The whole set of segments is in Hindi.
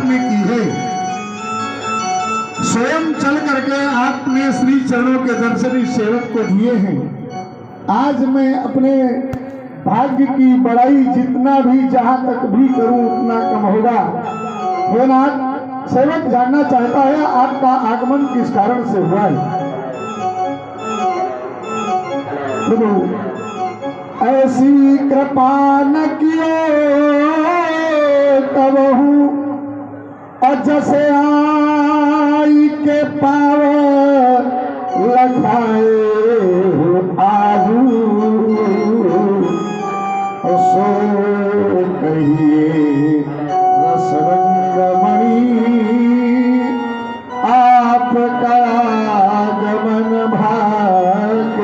आपने की है। स्वयं चल करके आपने श्री चरणों के दर्शन इस सेवक को दिए हैं। आज मैं अपने भाग्य की बड़ाई जितना भी जहां तक भी करूं उतना कम होगा। हे नाथ, सेवक जानना चाहता है आपका आगमन किस कारण से हुआ है। प्रभु ऐसी कृपा न कियो कबहू, और जैसे आई के पाव लखाए आजू, सो कहिए रसरंग मणि आपका गमन भाग्य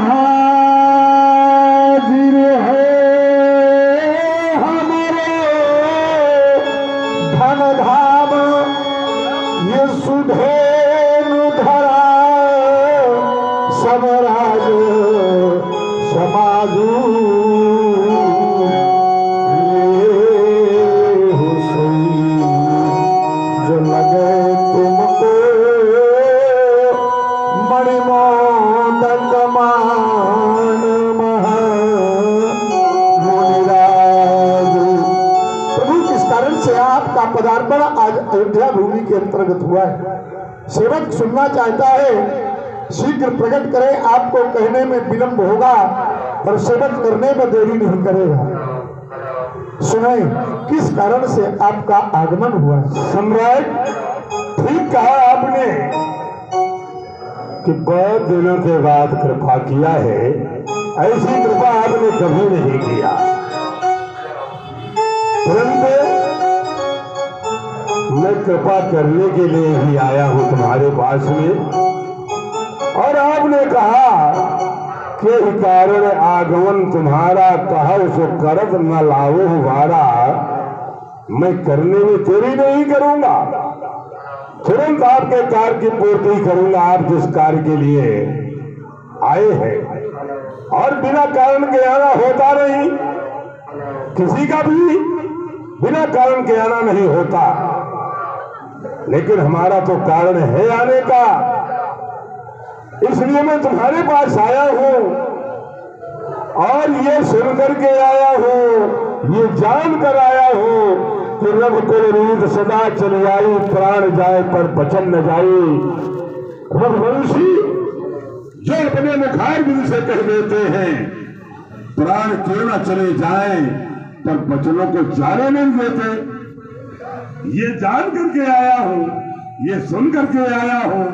हाजिर है हमारे धन धाम ये सुधेनु धरा समराज समाजू जो लगे तुमको मणिमोदक मान मुनिराज। प्रभु किस कारण से आपका पदार्पण आज अयोध्या भूमि के अंतर्गत हुआ है। सेवक सुनना चाहता है, शीघ्र प्रकट करें। आपको कहने में विलंब होगा और सेवक करने में देरी नहीं करेगा। सुने किस कारण से आपका आगमन हुआ। सम्राट, ठीक कहा आपने कि बहुत दिनों के बाद कृपा किया है। ऐसी कृपा आपने कभी नहीं किया। परंतु मैं कृपा करने के लिए ही आया हूं तुम्हारे पास में। और आपने कहा के कारण आगमन तुम्हारा, कहा सो करत न लाओ हमारा। मैं करने में देरी नहीं करूंगा, तुरंत आपके कार्य की पूर्ति करूंगा। आप जिस कार्य के लिए आए हैं, और बिना कारण के आना होता नहीं, किसी का भी बिना कारण के आना नहीं होता। लेकिन हमारा तो कारण है आने का, इसलिए मैं तुम्हारे पास आया हूं और ये सुन करके आया हूं, ये जान कर आया हूं कि रघुकुल रीत सदा चली आई, प्राण जाए पर बचन न जाए। रघुवंशी जो अपने मुखार बिल से कह देते हैं, प्राण क्यों न चले जाए पर बचनों को जाने नहीं देते। ये जान करके आया हूं, ये सुन करके आया हूं,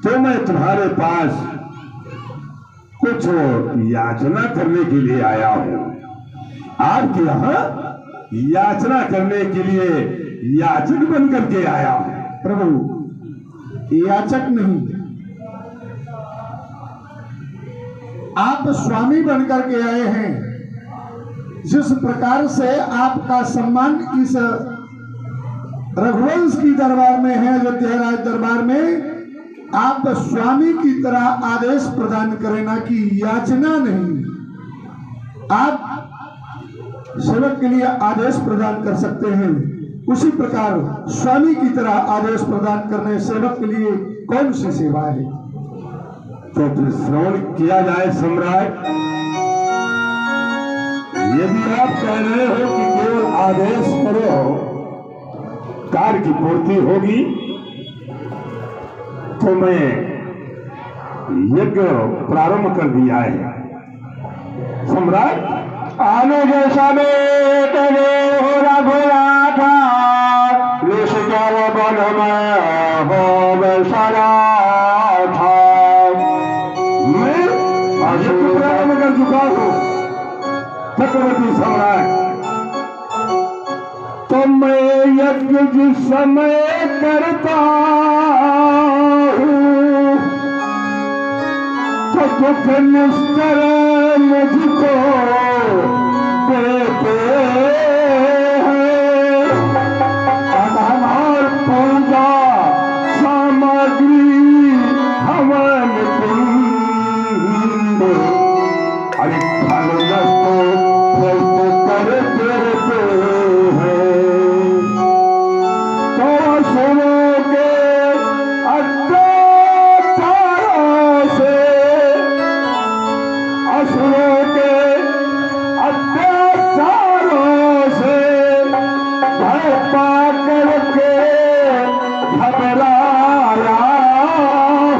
तो मैं तुम्हारे पास कुछ याचना करने के लिए आया हूं। आपके यहां याचना करने के लिए याचक बन करके आया हूं। प्रभु याचक नहीं, आप स्वामी बनकर के आए हैं। जिस प्रकार से आपका सम्मान इस रघुवंश की दरबार में है, अयोध्या राज दरबार में, आप स्वामी की तरह आदेश प्रदान करें, ना कि याचना नहीं। आप सेवक के लिए आदेश प्रदान कर सकते हैं, उसी प्रकार स्वामी की तरह आदेश प्रदान करने सेवक के लिए कौन सी सेवा है। तो श्रवण किया जाए सम्राट। यदि आप कह रहे हो कि केवल आदेश करो कार्य की पूर्ति होगी, तो मैं यज्ञ प्रारंभ कर दिया है। सम्राट, अनुज समेत रघुनाथ निष्कल बन में होम सराथ। मैं यज्ञ प्रारंभ कर चुका हूं चक्रवर्ती सम्राट। तो मैं यज्ञ जिस समय करता हूँ, तो दुख निस्तर मुझको देते हैं। आधार पूजा सामग्री हवन कुंड, अरे फल असुरों के अत्याचारों से भय पा करके घबराया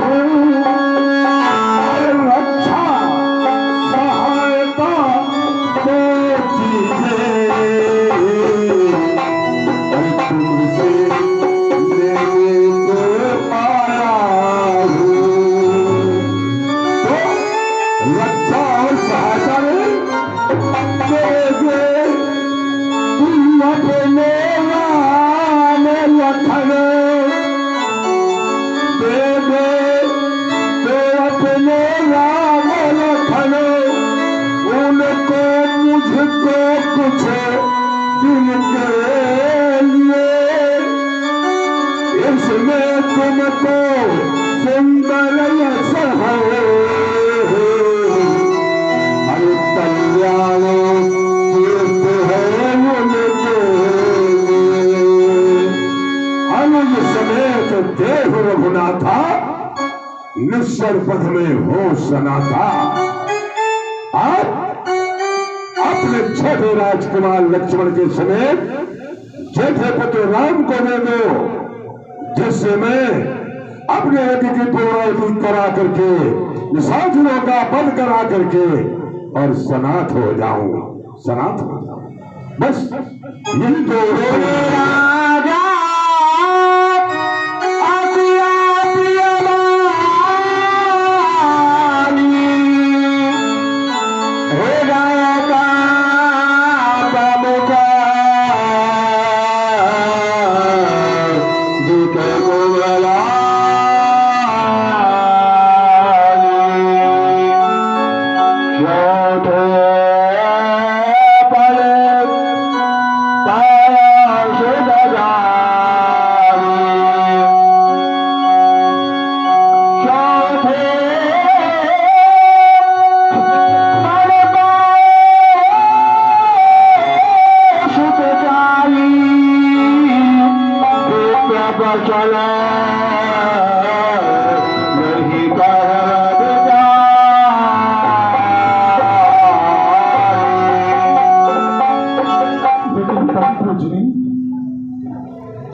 हूँ। रक्षा सहायता दो चीजें तुमसे लेने को आया हूँ। तो रक्षा और सहायता दोगे तुम अपने राम लखन, दे दे तो अपने राम लखन, उनको मुझको कुछ दिन के लिए, इसमें तुमको सुंदर यश है, हरि कल्याण तीर्थ है उनके लिए। अनुज समेत देव रघुनाथा, निस्सर पथ में हो सनाथा। आप अपने छोटे राजकुमार लक्ष्मण के समेत जेठे पुत्र राम को दे दो, जिससे मैं अपने यज्ञ की पूर्णाहुति करा करके निशाचरों का वध करा करके और सनाथ हो जाऊं, सनाथ हो जाऊं। बस यही तो राजा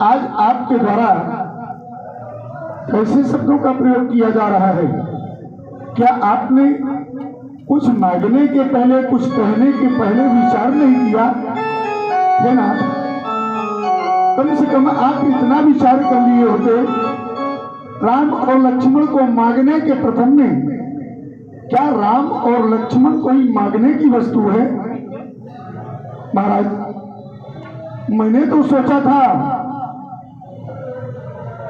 आज आपके द्वारा कैसे शब्दों का प्रयोग किया जा रहा है? क्या आपने कुछ मांगने के पहले, कुछ कहने के पहले विचार नहीं किया है ना? कम से कम आप इतना विचार कर लिए होते, राम और लक्ष्मण को मांगने के प्रथम में। क्या राम और लक्ष्मण कोई मांगने की वस्तु है? महाराज, मैंने तो सोचा था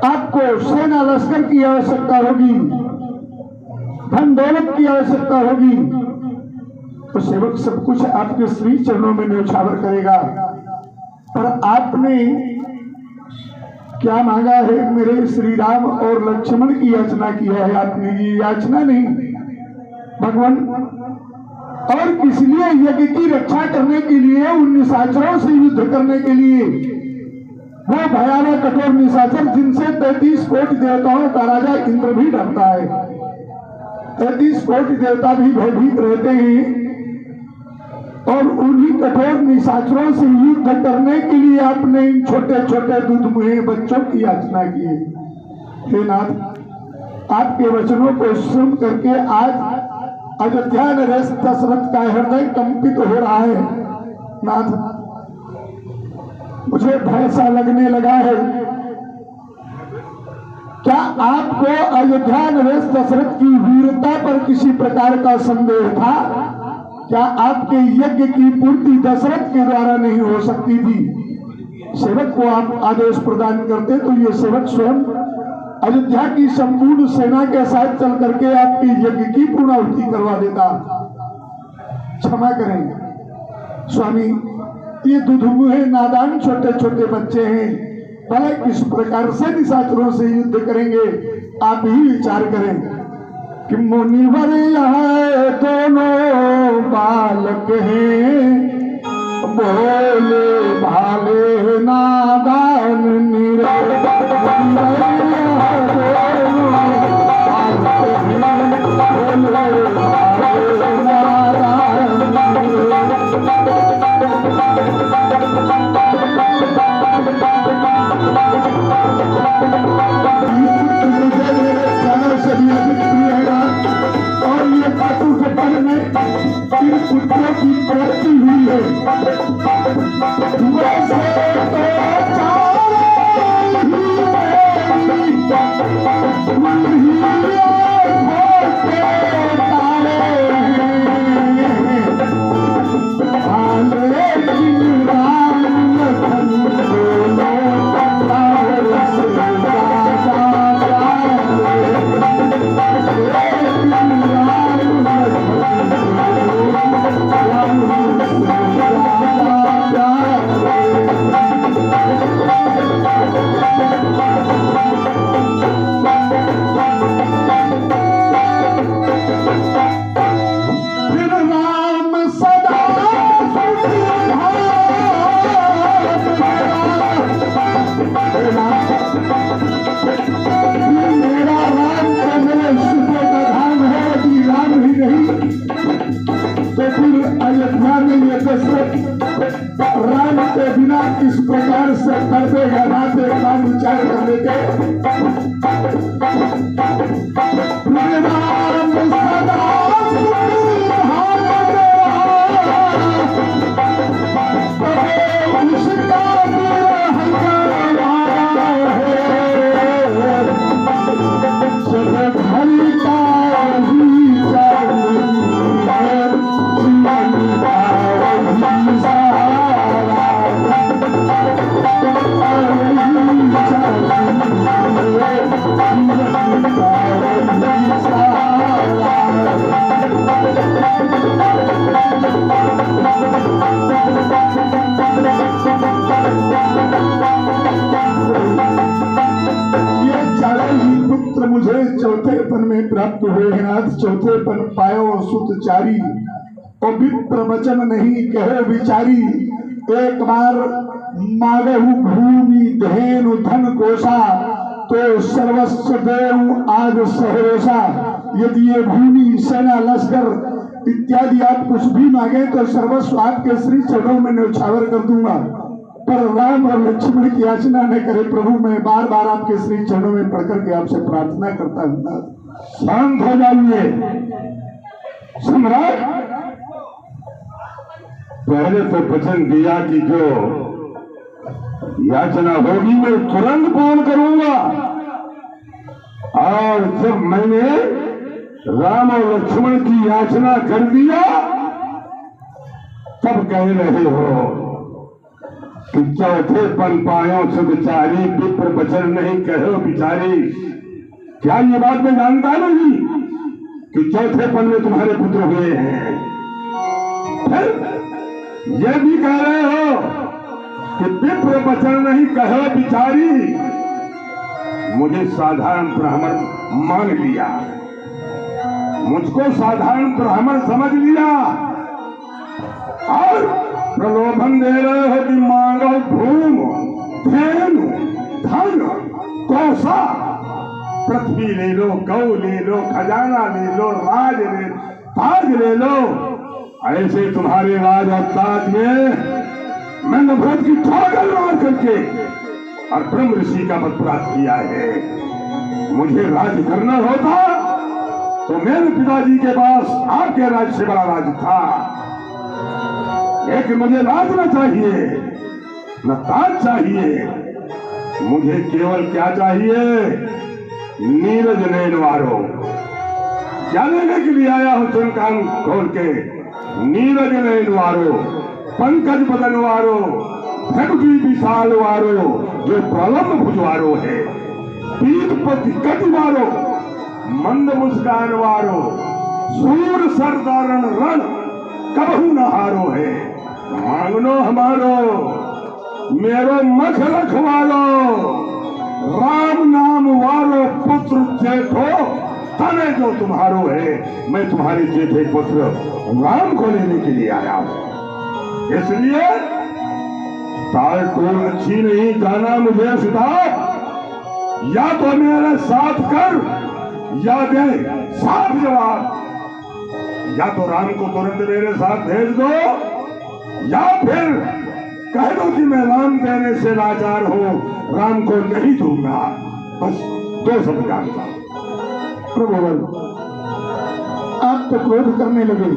आपको सेना लश्कर की आवश्यकता होगी, धन दौलत की आवश्यकता होगी, तो सेवक सब कुछ आपके श्री चरणों में न्यौछावर करेगा। पर आपने क्या मांगा है? मेरे श्री राम और लक्ष्मण की याचना की है आपने, ये याचना नहीं भगवान। और किस लिए? यज्ञ की रक्षा करने के लिए, उन निशाचरों से युद्ध करने के लिए। वो भयानक कठोर निशाचर जिनसे 33 कोटि देवताओं का राजा इंद्र भी डरता है। 33 कोटि देवता भी भयभीत रहते हैं। और उन्हीं कठोर निशाचरों से युद्ध करने के लिए आपने इन छोटे छोटे दूध मुहे बच्चों की याचना की है। हे नाथ, आपके वचनों को सुन करके आज अयोध्या नरेश दशरथ का हृदय कंपित हो रहा है। नाथ, मुझे भय सा लगने लगा है। क्या आपको अयोध्या नरेश दशरथ की वीरता पर किसी प्रकार का संदेह था? क्या आपके यज्ञ की पूर्ति दशरथ के द्वारा नहीं हो सकती थी? सेवक को आप आदेश प्रदान करते तो ये सेवक स्वयं अयोध्या की संपूर्ण सेना के साथ चल करके आपकी यज्ञ की पूर्णाहुति करवा देता। क्षमा करें स्वामी, ये दुधमुहे नादान छोटे छोटे बच्चे हैं, भले किस प्रकार से निशाचरों से युद्ध करेंगे आप ही विचार करें। कि मुनिवर यहाँ दोनों बालक हैं, भोले भाले नादान निरे। भोले भाले इन पुत्रों की प्राप्ति हुई है। वैसे तो राम के बिना किस प्रकार से कर देगा रात काम विचार करने के मुझे चौथेपन में प्राप्त हुए नाथ चौथेपन पायो सुतचारी और विप्र वचन नहीं कहे विचारी। एक बार मागहु भूमि धेनु धन कोषा तो सर्वस्व देव आज सहरोसा। यदि ये भूमि सेना लश्कर इत्यादि आप कुछ भी मांगे तो सर्वस्व आपके श्री चरणों में न्यौछावर कर दूंगा। पर राम और लक्ष्मण की याचना न करे प्रभु, मैं बार बार आपके श्री चरणों में पढ़कर के आपसे प्रार्थना करता हूँ। शांत हो जाइए सम्राट। पहले तो वचन दिया कि जो याचना होगी मैं तुरंत पूर्ण करूंगा, और जब मैंने राम और लक्ष्मण की याचना कर दिया तब कह रहे हो कि चौथे पन पायो सुधचारी विप्र वचन नहीं कहो बिचारी। क्या ये बात मैं जानता नहीं कि चौथे पन में तुम्हारे पुत्र हुए हैं? फिर ये भी कह रहे हो कि विप्र वचन नहीं कहो बिचारी। मुझे साधारण ब्राह्मण मान लिया, मुझको साधारण ब्राह्मण समझ लिया और प्रलोभन दे रहे हो कि मांगो भूम धेनु धन कोसा, पृथ्वी ले लो, गौ ले लो, खजाना ले लो, राज ले ताज ले लो। ऐसे तुम्हारे राज और ताज में मैं नभरत की ठोकर मार करके और ब्रह्म ऋषि का पद प्राप्त किया है। मुझे राज करना होता तो मेरे पिताजी के पास आपके राज्य से बड़ा राज था, लेकिन मुझे राज न चाहिए न ताज चाहिए। मुझे केवल क्या चाहिए? नीरज नैनवारो। क्या लेने के लिए आया हूं? तुम कान खोल के नीरज नैनवारो, पंकज बदनवारो, भगवी विशाल वारो, जो प्रलम्ब भुजवारो है, पीठ पति कटिवारो, मंद मुस्कान वारो, सूर सरदारण रण कबहू न हारो है। मांगनो हमारो मेरो मख रखवारो, राम नाम वारो पुत्र जेठो तने जो तुम्हारो है। मैं तुम्हारे जेठे पुत्र राम को लेने के लिए आया हूं, इसलिए ताल टोल अच्छी नहीं जाना मुझे सिताब। या तो मेरे साथ कर या दे साफ जवाब। या तो राम को तुरंत मेरे साथ भेज दो या फिर कह दो कि मैं राम देने से लाचार हूं, राम को नहीं दूंगा। बस दो शब्द का। प्रभु आप तो क्रोध करने लगे,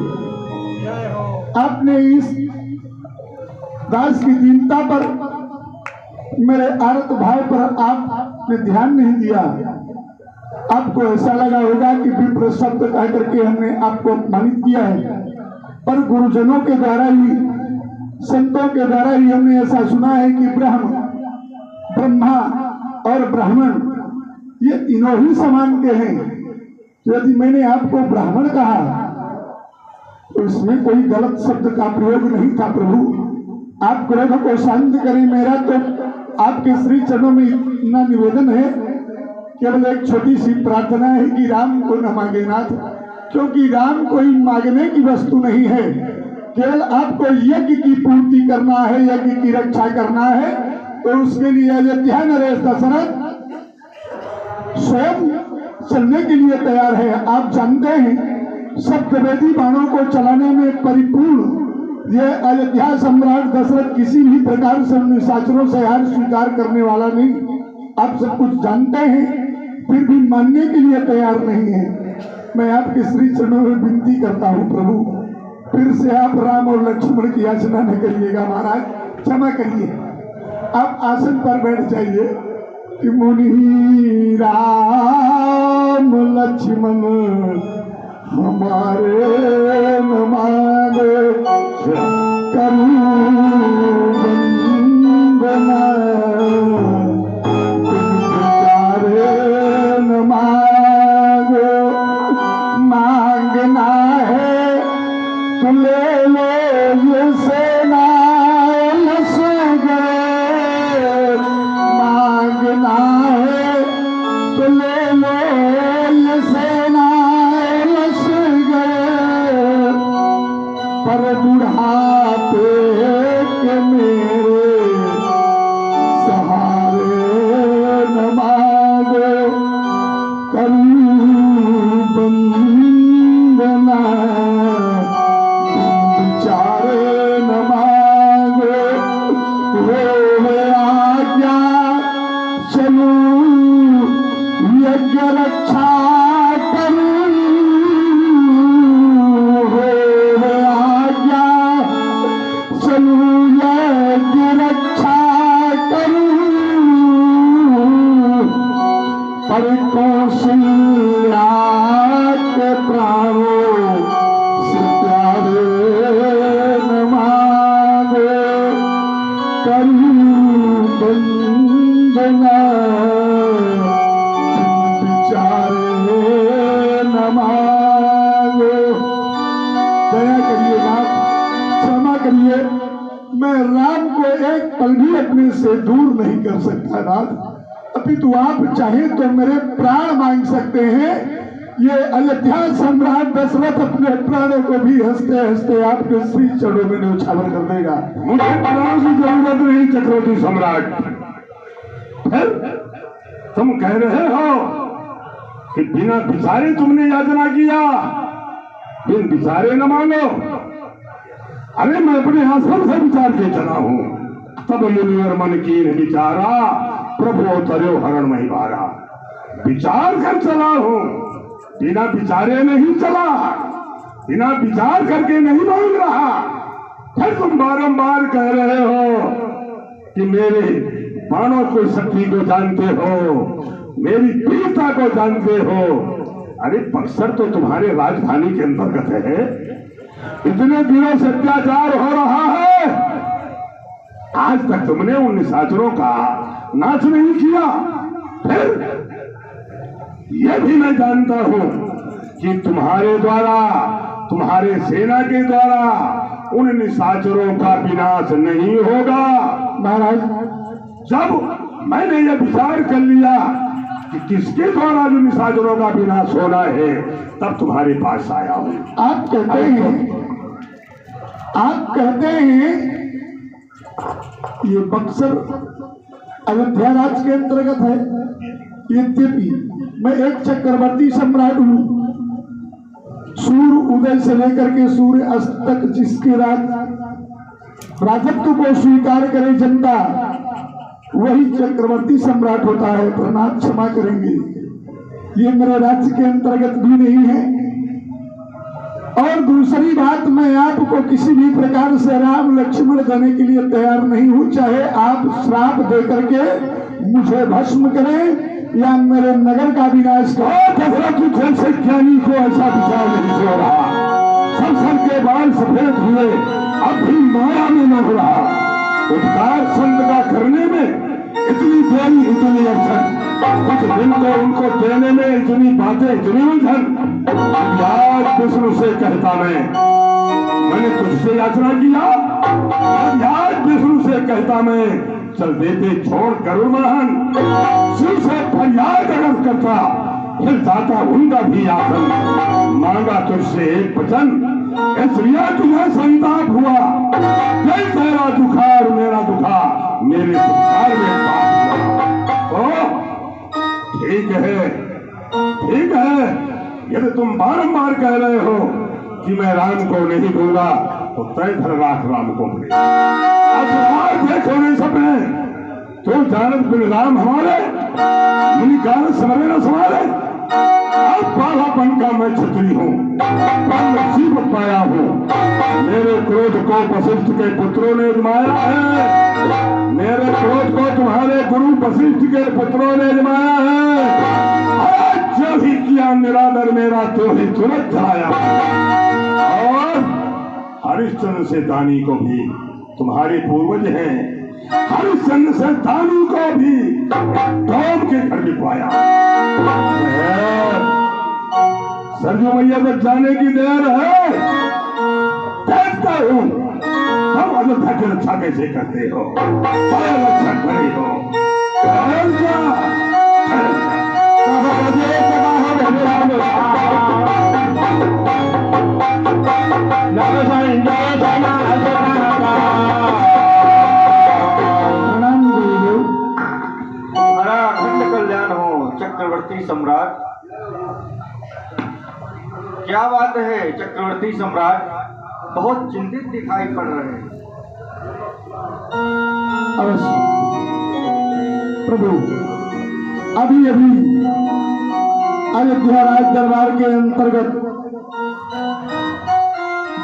आपने इस दास की दीनता पर, मेरे आरत भाव पर आपने ध्यान नहीं दिया। आपको ऐसा लगा होगा कि विप्र शब्द कह करके हमने आपको अपमानित किया है, पर गुरुजनों के द्वारा ही, संतों के द्वारा ही हमने ऐसा सुना है कि ब्रह्मा और ब्राह्मण ये तीनों ही समान के हैं। तो यदि मैंने आपको ब्राह्मण कहा तो इसमें कोई गलत शब्द का प्रयोग नहीं था। प्रभु आप क्रोध को शांत करें। मेरा तो आपके श्री चरणों में इतना निवेदन है, केवल एक छोटी सी प्रार्थना है कि राम को न मांगे नाथ, क्योंकि राम कोई मांगने की वस्तु नहीं है। केवल आपको यज्ञ की पूर्ति करना है, यज्ञ की रक्षा करना है, तो उसके लिए अयोध्या नरेश दशरथ स्वयं चलने के लिए तैयार है। आप जानते हैं सप्तवेदी बाणों को चलाने में परिपूर्ण ये अयोध्या सम्राट दशरथ किसी भी प्रकार से निशाचरों से हार स्वीकार करने वाला नहीं। आप सब कुछ जानते हैं, फिर भी मानने के लिए तैयार नहीं है। मैं आपके श्री चरणों में विनती करता हूँ प्रभु, फिर से आप राम और लक्ष्मण की याचना न करिएगा महाराज, क्षमा करिए। आप आसन पर बैठ जाइए कि मुनि राम लक्ष्मण हमारे न मांगे करूं वंदना, तुम्हारे न मांगो, मांगना है तो ले लो ये सेना लश्कर, मांगना है तो ले लो ये सेना लश्कर, पर बुढ़ापे के मेरे सहारे न मांगो, करूं वंदना, बिचारे न मांगो, हो आज्ञा चलूं यज्ञ रक्षा करूं, हो आज्ञा चलूं यज्ञ रक्षा करूं, पर कौशल्या के प्राणों से प्यारे न मांगो, करूं वंदना, बिचारे न मांगो। दया करिए नाथ, क्षमा करिए, मैं राम को एक पल भी अपने से दूर नहीं कर सकता नाथ, अपितु आप चाहें तो मेरे प्राण मांग सकते हैं। ये अयोध्या सम्राट दशरथ अपने प्राणों को भी हंसते हंसते आपके श्री चरणों में न्यौछावर कर देगा। मुझे प्राणों की जरूरत नहीं चक्रवर्ती सम्राट। फिर तुम कह रहे हो कि बिना बिचारे तुमने याचना किया, बिन बिचारे न मांगो। अरे मैं अपने आश्रम से विचार के चला हूं, तब मुनिवर मन की विचारा, प्रभु अवतर्यो हरण मही भारा। विचार कर चला हूं, बिना विचारे नहीं चला, बिना विचार करके नहीं मांग रहा। फिर तुम बारंबार कह रहे हो कि मेरे बाणों को शक्ति को जानते हो, मेरी वीरता को जानते हो। अरे बक्सर तो तुम्हारे राजधानी के अंतर्गत है, इतने दिनों से अत्याचार हो रहा है, आज तक तुमने उन निशाचरों का नाश नहीं किया। फिर यह भी मैं जानता हूं कि तुम्हारे द्वारा, तुम्हारे सेना के द्वारा उन निशाचरों का विनाश नहीं होगा। महाराज जब मैंने यह विचार कर लिया कि किसके द्वारा जो निशाचरों का विनाश होना है, तब तुम्हारे पास आया हूं। आप कहते हैं ये बक्सर अयोध्या राज्य के अंतर्गत है। यद्यपि मैं एक चक्रवर्ती सम्राट हूँ, सूर्य उदय से लेकर के सूर्य अस्त तक जिसके राजत्व को स्वीकार करे जनता, वही चक्रवर्ती सम्राट होता है। प्रणाम क्षमा करेंगे, ये मेरे राज्य के अंतर्गत भी नहीं है। और दूसरी बात, मैं आप मैं किसी भी प्रकार से राम लक्ष्मण देने के लिए तैयार नहीं हूँ, चाहे आप श्राप दे करके मुझे भस्म करें या मेरे नगर का विनाश करें। दशरथ जी जैसे ज्ञानी को ऐसा विचार नहीं हो रहा। सब सर के बाल सफेद हुए, अब भी माया में न हो रहा। उपकार संत का करने में इतनी देरी, इतनी अड़चन, कुछ दिन को उनको देने में इतनी बातें, इतनी उलझन। याद विष्णु से कहता मैंने तुझसे याचना किया, याद विष्णु से कहता मैं, चल देते छोड़ गरुड़ वाहन, शिव से फरियाद अगर करता, हिल जाता उनका भी आसन। मांगा तुझसे एक वचन, इसलिए तुझे संताप हुआ। जय तेरा दुखार मेरा दुखा, मेरे दुखार में पाप हुआ। ठीक है, ठीक है, यदि तुम बारंबार कह रहे हो कि मैं राम को नहीं दूंगा, तो तय धर राख राम को। अब देखो नहीं सपने, तो जानत बिन राम हमारे, मुनि कारण समरे न समारे। अब बालापन का मैं छतरी हूँ, जीव पाया हूँ। मेरे क्रोध को वशिष्ठ के पुत्रों ने जमाया है, मेरे क्रोध को तुम्हारे गुरु वशिष्ठ के पुत्रों ने जमाया है। आज जो ही किया निरादर मेरा, तो ही तुरंत जलाया। और हरिश्चंद्र से दानी को भी तुम्हारे पूर्वज हैं, हरिश्चंद्र से दानी को भी डोम के घर में पाया। सरजू मैया तक जाने की देर है, देखता हूँ हम अयोध्या की रक्षा कैसे करते हो, बड़े रक्षा खड़े हो। हमारा अखंड कल्याण हो चक्रवर्ती सम्राट। क्या बात है चक्रवर्ती सम्राट, बहुत चिंतित दिखाई पड़ रहे हैं। अवश्य प्रभु, अभी अभी अयोध्या राज दरबार के अंतर्गत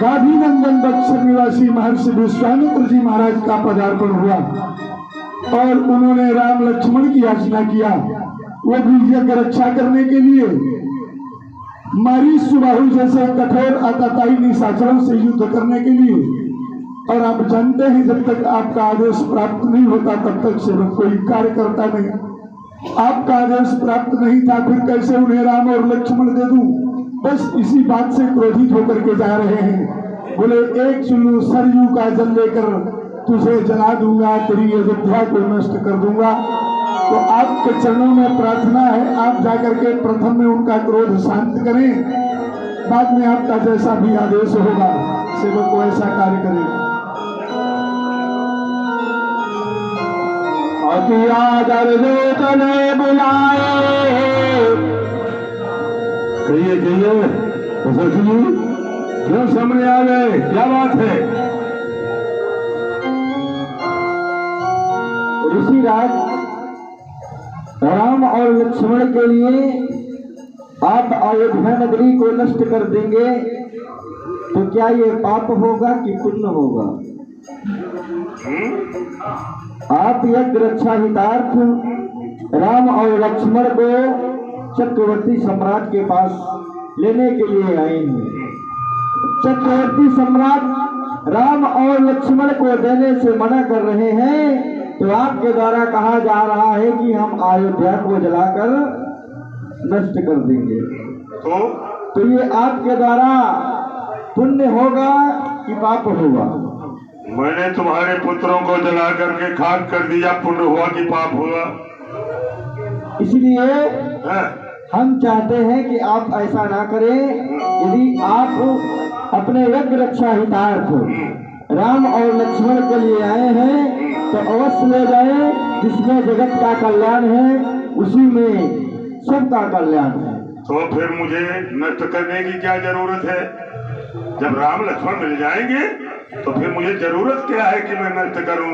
गाधी नंदन दक्षिण निवासी महर्षि विश्वामित्र जी महाराज का पदार्पण हुआ और उन्होंने राम लक्ष्मण की याचना किया, वो भी यज्ञ रक्षा करने के लिए मारी सुबाहु जैसे कठोर आतताई निशाचरों से युद्ध करने के लिए। और आप जानते हैं जब तक आपका आदेश प्राप्त नहीं होता तब तक सेवक कोई कार्य करता नहीं। आपका आदेश प्राप्त नहीं था, फिर कैसे उन्हें राम और लक्ष्मण दे दूं? बस इसी बात से क्रोधित होकर के जा रहे हैं। बोले एक चुल्लू सरयू का जल लेकर तुझे जला दूंगा, तेरी अयोध्या को नष्ट कर दूंगा। तो आपके चरणों में प्रार्थना है, आप जाकर के प्रथम में उनका क्रोध शांत करें, बाद में आपका जैसा भी आदेश होगा सेवक को ऐसा कार्य करें। अतियादर जो तने बुलाए, कहिए क्यों सामने आ गए, क्या बात है? ऋषिराज, राम और लक्ष्मण के लिए आप अयोध्या नगरी को नष्ट कर देंगे तो क्या ये पाप होगा कि पुण्य होगा? आप यज्ञ रक्षा हितार्थ राम और लक्ष्मण को चक्रवर्ती सम्राट के पास लेने के लिए आए हैं। चक्रवर्ती सम्राट राम और लक्ष्मण को देने से मना कर रहे हैं, तो आपके द्वारा कहा जा रहा है कि हम अयोध्या को जलाकर नष्ट कर देंगे। तो ये आपके द्वारा पुण्य होगा कि पाप होगा? मैंने तुम्हारे पुत्रों को जला करके खाक कर दिया, पुण्य हुआ कि पाप हुआ? इसलिए हम चाहते हैं कि आप ऐसा ना करें। यदि आप अपने यज्ञ रक्षा हितार्थ राम और लक्ष्मण के लिए आए हैं तो अवश्य ले जाए, जिसमें जगत का कल्याण है उसी में सबका कल्याण है। तो फिर मुझे नष्ट करने की क्या जरूरत है? जब राम लक्ष्मण मिल जाएंगे तो फिर मुझे जरूरत क्या है कि मैं नष्ट करूं,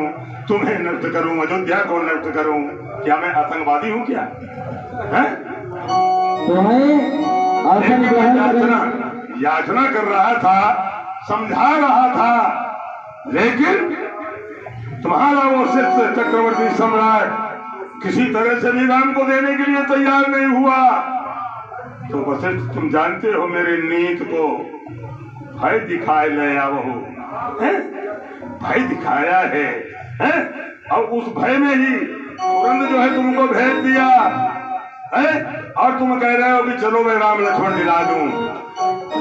तुम्हें नष्ट करूं, अयोध्या को नष्ट करूं? क्या मैं आतंकवादी हूं क्या? है? तो मैं याचना कर रहा था समझा रहा था, लेकिन तुम्हारा वो शिष्य चक्रवर्ती सम्राट किसी तरह से भी राम को देने के लिए तैयार नहीं हुआ। तो वशिष्ठ तुम जानते हो मेरी नीत को, भय दिखाए ले आवो, भय दिखाया है, और उस भय में ही तुरंत जो है तुमको भेज दिया है, और तुम कह रहे हो कि चलो मैं राम लक्ष्मण दिला दूं।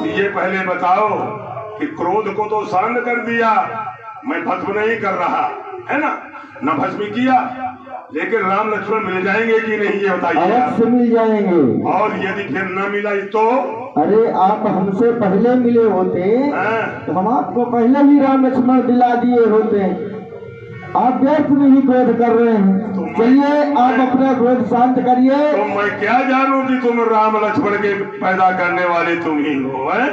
ये पहले बताओ कि क्रोध को तो शांत कर दिया, मैं भस्म नहीं कर रहा है ना, न भस्म किया, लेकिन राम लक्ष्मण मिल जाएंगे कि नहीं ये बताइए। अवश्य मिल जाएंगे। और यदि फिर न मिला तो? अरे आप हमसे पहले मिले होते तो हम आपको पहले ही राम लक्ष्मण दिला दिए होते। आप व्यर्थ में ही क्रोध कर रहे हैं। चलिए आप अपना क्रोध शांत करिए। तो मैं क्या जानूं कि तुम राम लक्ष्मण के पैदा करने वाले तुम ही हो, है?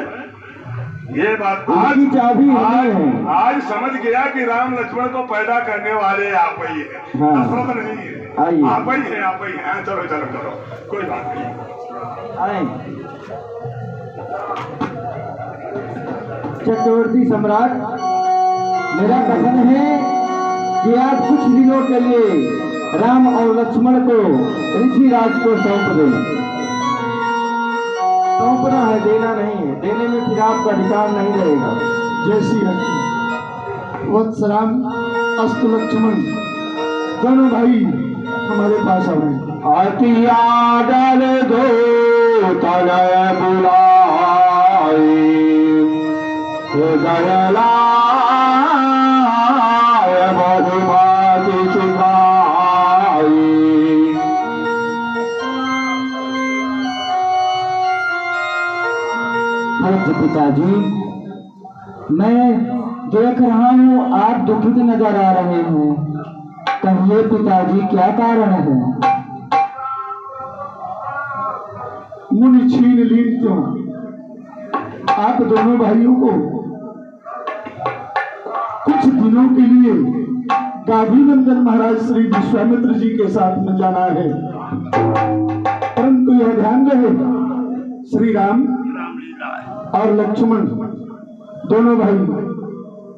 ये बात आज समझ गया कि राम लक्ष्मण को पैदा करने वाले आप ही है, दशरथ नहीं है, आप ही है। चलो चलो चलो, कोई बात नहीं। चक्रवर्ती सम्राट, मेरा कथन है कि आप कुछ दिनों के लिए राम और लक्ष्मण को ऋषिराज को सौंप दें। सौंपना है, देना नहीं है। देने में फिर आपका अधिकार नहीं रहेगा। जय श्री राम। वत्स राम अस्तु लक्ष्मण, दोनों भाई हमारे पास आ रहे। आतिया डाल दो तनय बुलाई, दयला मधुमाति चुकाई। पिताजी, मैं देख रहा हूँ आप दुखित नजर आ रहे हैं। कहिए पिताजी, क्या कारण है? मुनि छीन लीन क्यों? आप दोनों भाइयों को कुछ दिनों के लिए गाभी नंदन महाराज श्री विश्वामित्र जी के साथ में जाना है, परंतु यह ध्यान रहे श्री राम और लक्ष्मण दोनों भाई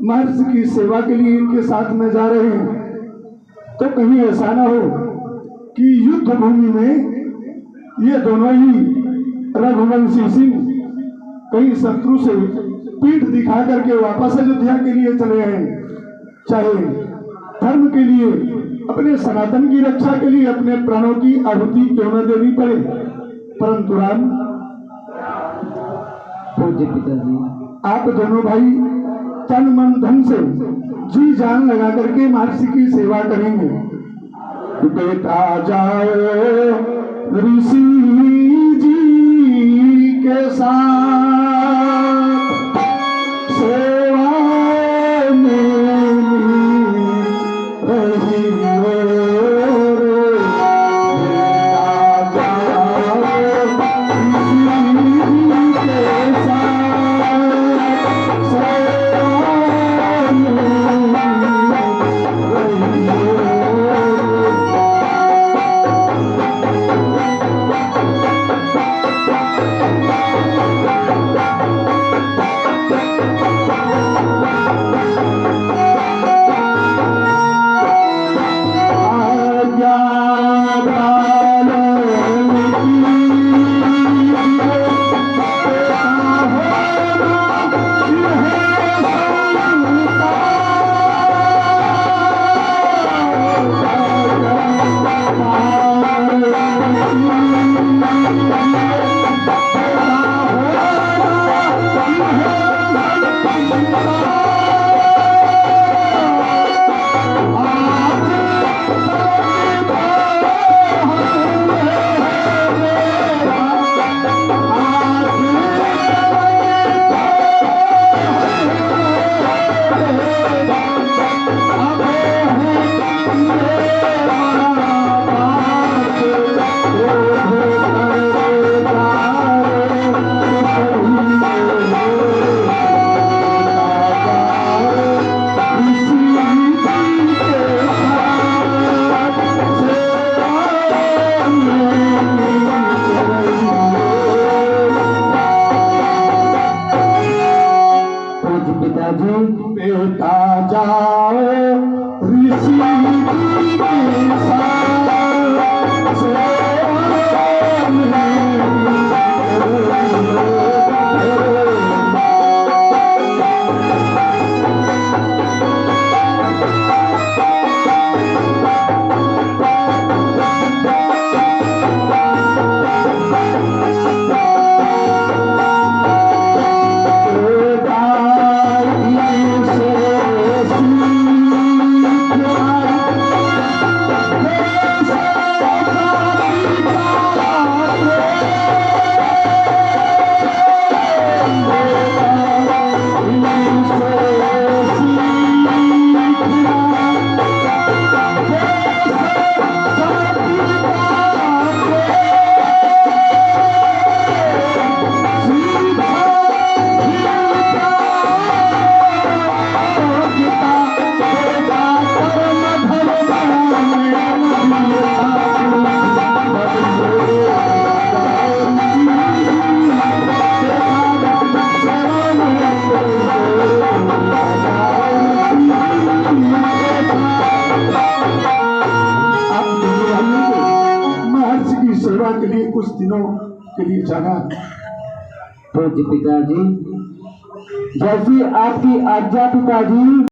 महर्षि की सेवा के लिए इनके साथ में जा रहे हैं, तो कहीं ऐसा ना हो कि युद्ध भूमि में ये दोनों ही रघुवंशी सिंह कहीं शत्रु से पीठ दिखा करके वापस अयोध्या के लिए चले आए, चाहे धर्म के लिए, अपने सनातन की रक्षा के लिए अपने प्राणों की आहुति क्यों न देनी पड़े। परंतु राम, पूज्य पिताजी, आप दोनों भाई तन मन धन से जी जान लगा करके महर्षि की सेवा करेंगे। बेटा जाओ ऋषि जी के साथ सेवा में रही हो। जी। बेटा जाओ ऋषि के साथ श्याम सेवा के लिए कुछ दिनों के लिए जाना। तो जी पिताजी, जैसी आपकी आज्ञा पिताजी।